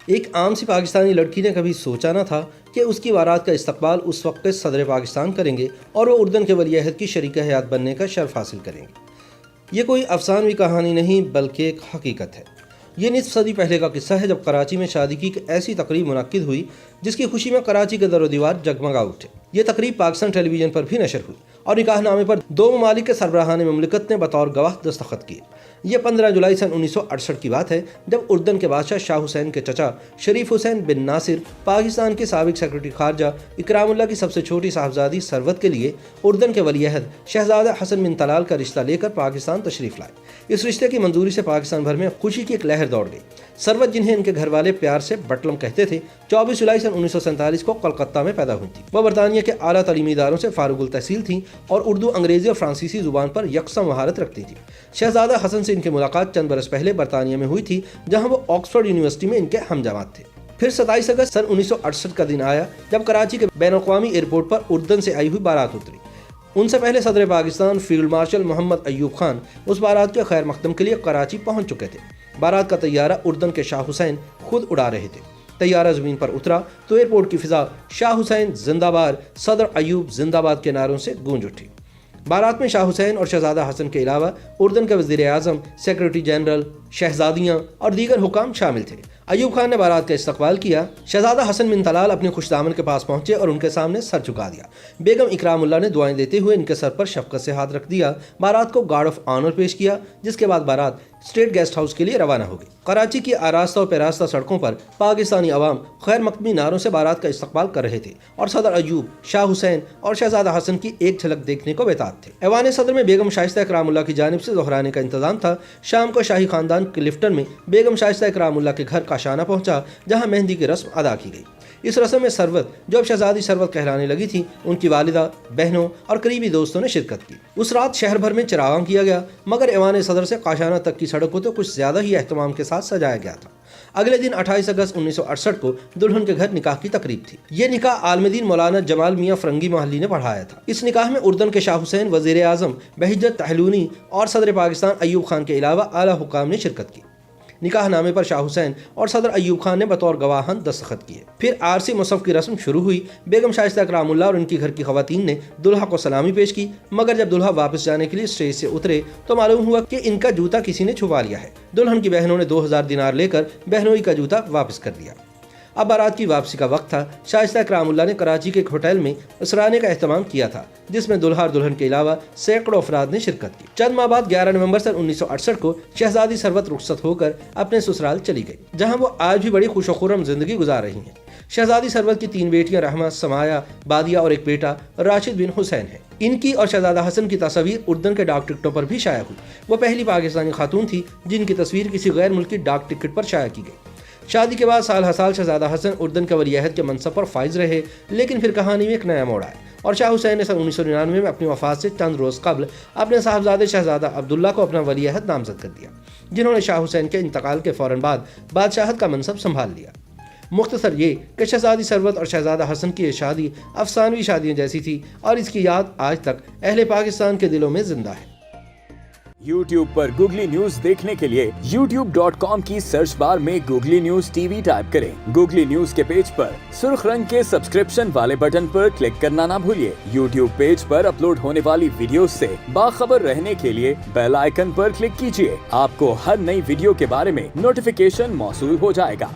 ایک عام سی پاکستانی لڑکی نے کبھی سوچا نہ تھا کہ اس کی بارات کا استقبال اس وقت کے صدر پاکستان کریں گے اور وہ اردن کے ولی عہد کی شریک حیات بننے کا شرف حاصل کریں گے۔ یہ کوئی افسانوی کہانی نہیں بلکہ ایک حقیقت ہے۔ یہ نصف صدی پہلے کا قصہ ہے جب کراچی میں شادی کی ایک ایسی تقریب منعقد ہوئی جس کی خوشی میں کراچی کے در و دیوار جگمگا اٹھے۔ یہ تقریب پاکستان ٹیلی ویژن پر بھی نشر ہوئی اور نکاح نامے پر دو ممالک کے سربراہان مملکت نے بطور گواہ دستخط کیے۔ یہ 15 جولائی سن 1968 کی بات ہے جب اردن کے بادشاہ شاہ حسین کے چچا شریف حسین بن ناصر پاکستان کے سابق سیکرٹری خارجہ اکرام اللہ کی سب سے چھوٹی صاحبزادی ثروت کے لیے اردن کے ولی عہد شہزادہ حسن بن طلال کا رشتہ لے کر پاکستان تشریف لائے۔ اس رشتے کی منظوری سے پاکستان بھر میں خوشی کی ایک لہر دوڑ گئی۔ ثروت، جنہیں ان کے گھر والے پیار سے بٹلم کہتے تھے، 24 جولائی سن 1947 کو کلکتہ میں پیدا ہوئی تھی۔ وہ برطانیہ کے اعلیٰ تعلیمی اداروں سے فارغ التحصیل تھیں اور اردو، انگریزی اور فرانسیسی زبان پر یکساں مہارت رکھتی تھیں۔ شہزادہ حسن سے ان کی ملاقات چند برس پہلے برطانیہ میں ہوئی تھی، جہاں وہ آکسفورڈ یونیورسٹی میں ان کے ہم جماعت تھے۔ پھر 27 اگست سن 1968 کا دن آیا جب کراچی کے بین الاقوامی ایئرپورٹ پر اردن سے آئی ہوئی بارات اتری۔ ان سے پہلے صدر پاکستان فیلڈ مارشل محمد ایوب خان اس بارات کے خیر مقدم کے لیے کراچی پہنچ چکے تھے۔ بارات کا طیارہ اردن کے شاہ حسین خود اڑا رہے تھے۔ طیارہ زمین پر اترا تو ایئرپورٹ کی فضا شاہ حسین زندہ باد، صدر ایوب زندہ باد کے نعروں سے گونج اٹھی۔ بارات میں شاہ حسین اور شہزادہ حسن کے علاوہ اردن کے وزیر اعظم، سیکرٹری جنرل، شہزادیاں اور دیگر حکام شامل تھے۔ ایوب خان نے بارات کا استقبال کیا۔ شہزادہ حسن بن طلال اپنے خوش دامن کے پاس پہنچے اور ان کے سامنے سر جھکا دیا۔ بیگم اکرام اللہ نے دعائیں دیتے ہوئے ان کے سر پر شفقت سے ہاتھ رکھ دیا۔ بارات کو گارڈ آف آنر پیش کیا، جس کے بعد بارات اسٹیٹ گیسٹ ہاؤس کے لیے روانہ ہو گئی۔ کراچی کی آراستہ و پیراستہ سڑکوں پر پاکستانی عوام خیر مقدمی نعروں سے بارات کا استقبال کر رہے تھے اور صدر ایوب، شاہ حسین اور شہزادہ حسن کی ایک جھلک دیکھنے کو بےتاب تھے۔ ایوان صدر میں بیگم شائستہ اکرام اللہ کی جانب سے زہرانے کا انتظام تھا۔ شام کو شاہی خاندان کلفٹن میں بیگم شائستہ اکرام اللہ کے گھر کاشانہ پہنچا، جہاں مہندی کی رسم ادا کی گئی۔ اس رسم میں ثروت، جو اب شہزادی ثروت کہلانے لگی تھی، ان کی والدہ، بہنوں اور قریبی دوستوں نے شرکت کی۔ اس رات شہر بھر میں چراغاں کیا گیا، مگر ایوان صدر سے کاشانہ تک کی سڑک کو تو کچھ زیادہ ہی اہتمام کے ساتھ سجایا گیا تھا۔ اگلے دن 28 اگست 1968 کو دلہن کے گھر نکاح کی تقریب تھی۔ یہ نکاح عالم دین مولانا جمال میاں فرنگی محلی نے پڑھایا تھا۔ اس نکاح میں اردن کے شاہ حسین، وزیر اعظم بہجت تحلونی اور صدر پاکستان ایوب خان کے علاوہ اعلیٰ حکام نے شرکت کی۔ نکاح نامے پر شاہ حسین اور صدر ایوب خان نے بطور گواہان دستخط کیے۔ پھر عارضی مصحف کی رسم شروع ہوئی۔ بیگم شائستہ اکرام اللہ اور ان کی گھر کی خواتین نے دلہا کو سلامی پیش کی، مگر جب دلہا واپس جانے کے لیے اسٹیج سے اترے تو معلوم ہوا کہ ان کا جوتا کسی نے چھپا لیا ہے۔ دلہن کی بہنوں نے 2000 دینار لے کر بہنوئی کا جوتا واپس کر دیا۔ اب بارات کی واپسی کا وقت تھا۔ شائستہ اکرام اللہ نے کراچی کے ایک ہوٹل میں اسرانے کا اہتمام کیا تھا، جس میں دلہا اور دلہن کے علاوہ سینکڑوں افراد نے شرکت کی۔ چند ماہ بعد 11 نومبر سن 1968 کو شہزادی ثروت رخصت ہو کر اپنے سسرال چلی گئی، جہاں وہ آج بھی بڑی خوش و خرم زندگی گزار رہی ہیں۔ شہزادی ثروت کی 3 بیٹیاں رحمہ، سمایا، بادیہ اور ایک بیٹا راشد بن حسین ہے۔ ان کی اور شہزادہ حسن کی تصاویر اردن کے ڈاک ٹکٹوں پر بھی شائع ہوئی۔ وہ پہلی پاکستانی خاتون تھی جن کی تصویر کسی غیر ملکی ڈاک ٹکٹ پر شائع کی گئی۔ شادی کے بعد سال ہر سال شہزادہ حسن اردن کے ولی عہد کے منصب پر فائز رہے، لیکن پھر کہانی میں ایک نیا موڑ آیا اور شاہ حسین نے سن 1999 میں اپنی وفات سے چند روز قبل اپنے صاحبزادے شہزادہ عبداللہ کو اپنا ولی عہد نامزد کر دیا، جنہوں نے شاہ حسین کے انتقال کے فوراً بعد بادشاہت کا منصب سنبھال لیا۔ مختصر یہ کہ شہزادی ثروت اور شہزادہ حسن کی یہ شادی افسانوی شادیاں جیسی تھی اور اس کی یاد آج تک اہل پاکستان کے دلوں میں زندہ ہے۔ YouTube پر گوگلی نیوز دیکھنے کے لیے youtube.com کی سرچ بار میں googly news T V type کریں۔ گوگلی نیوز کے پیج پر سرخ رنگ کے سبسکرپشن والے بٹن پر کلک کرنا نہ بھولیے۔ YouTube پیج پر اپلوڈ ہونے والی ویڈیوز سے باخبر رہنے کے لیے بیل آئیکن پر کلک کیجیے۔ آپ کو ہر نئی ویڈیو کے بارے میں نوٹیفیکیشن موصول ہو جائے گا۔